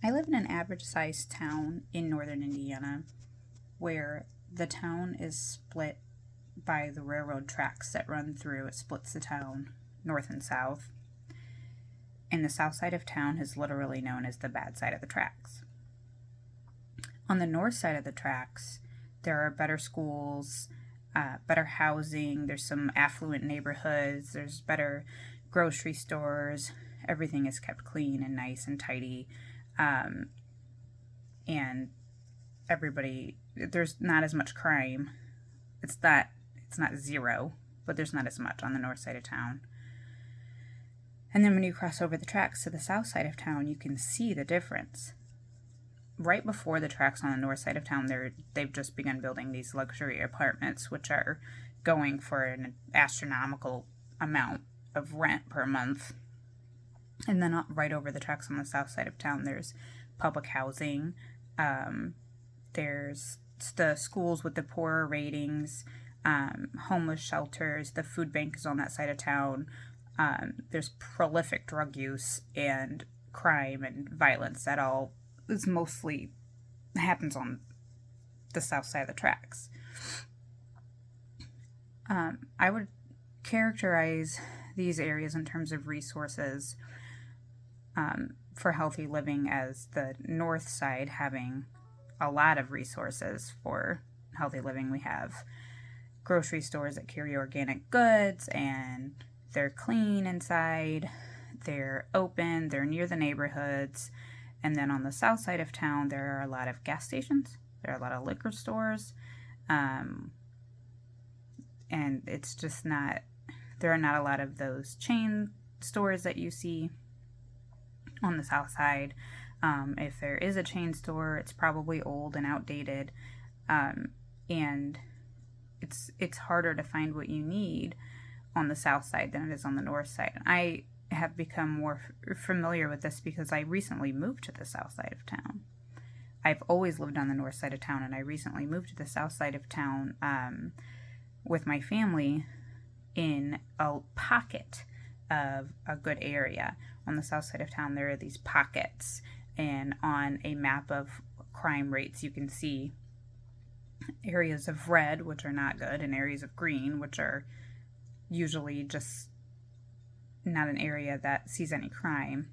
I live in an average sized town in northern Indiana where the town is split by the railroad tracks that run through. It splits the town north and south. And the south side of town is literally known as the bad side of the tracks. On the north side of the tracks, there are better schools, better housing, there's some affluent neighborhoods, there's better grocery stores, everything is kept clean and nice and tidy. And everybody, there's not as much crime. It's not zero, but there's not as much on the north side of town. And then when you cross over the tracks to the south side of town, you can see the difference. Right before the tracks on the north side of town, they've just begun building these luxury apartments, which are going for an astronomical amount of rent per month. And then right over the tracks on the south side of town, there's public housing. There's the schools with the poorer ratings, homeless shelters. The food bank is on that side of town. There's prolific drug use and crime and violence. That all is mostly happens on the south side of the tracks. I would characterize these areas in terms of resources for healthy living as the north side having a lot of resources for healthy living. We have grocery stores that carry organic goods and they're clean inside, they're open, they're near the neighborhoods. And then on the south side of town, there are a lot of gas stations, there are a lot of liquor stores, and it's just not, there are not a lot of those chain stores that you see on the south side. If there is a chain store, it's probably old and outdated, and it's harder to find what you need on the south side than it is on the north side. And I have become more familiar with this because I recently moved to the south side of town. I've always lived on the north side of town, and I recently moved to the south side of town with my family in a pocket of a good area. On the south side of town, there are these pockets, and on a map of crime rates, you can see areas of red, which are not good, and areas of green, which are usually just not an area that sees any crime.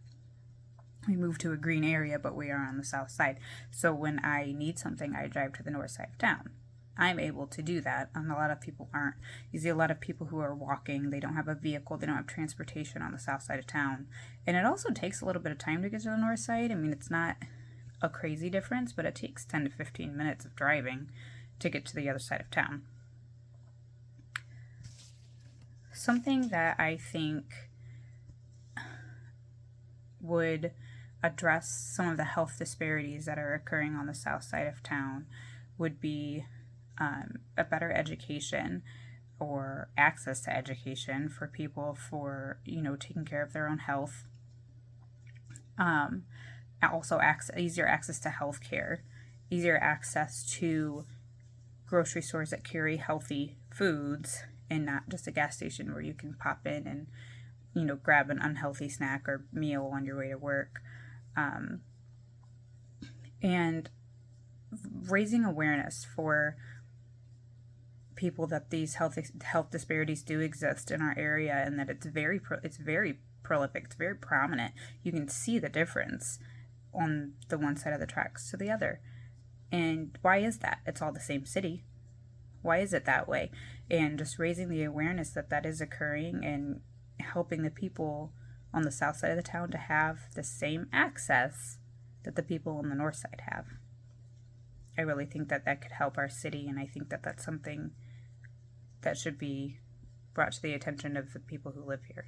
We moved to a green area, but we are on the south side. So when I need something, I drive to the north side of town. I'm able to do that, and a lot of people aren't. You see a lot of people who are walking, they don't have a vehicle, they don't have transportation on the south side of town. And it also takes a little bit of time to get to the north side. I mean, it's not a crazy difference, but it takes 10 to 15 minutes of driving to get to the other side of town. Something that I think would address some of the health disparities that are occurring on the south side of town would be a better education or access to education for people for, taking care of their own health. Also easier access to health care, easier access to grocery stores that carry healthy foods and not just a gas station where you can pop in and, grab an unhealthy snack or meal on your way to work. And raising awareness for people that these health disparities do exist in our area, and that it's very prolific, it's very prominent. You can see the difference on the one side of the tracks to the other. And why is that? It's all the same city. Why is it that way? And just raising the awareness that is occurring and helping the people on the south side of the town to have the same access that the people on the north side have. I really think that could help our city, and I think that that's something that should be brought to the attention of the people who live here.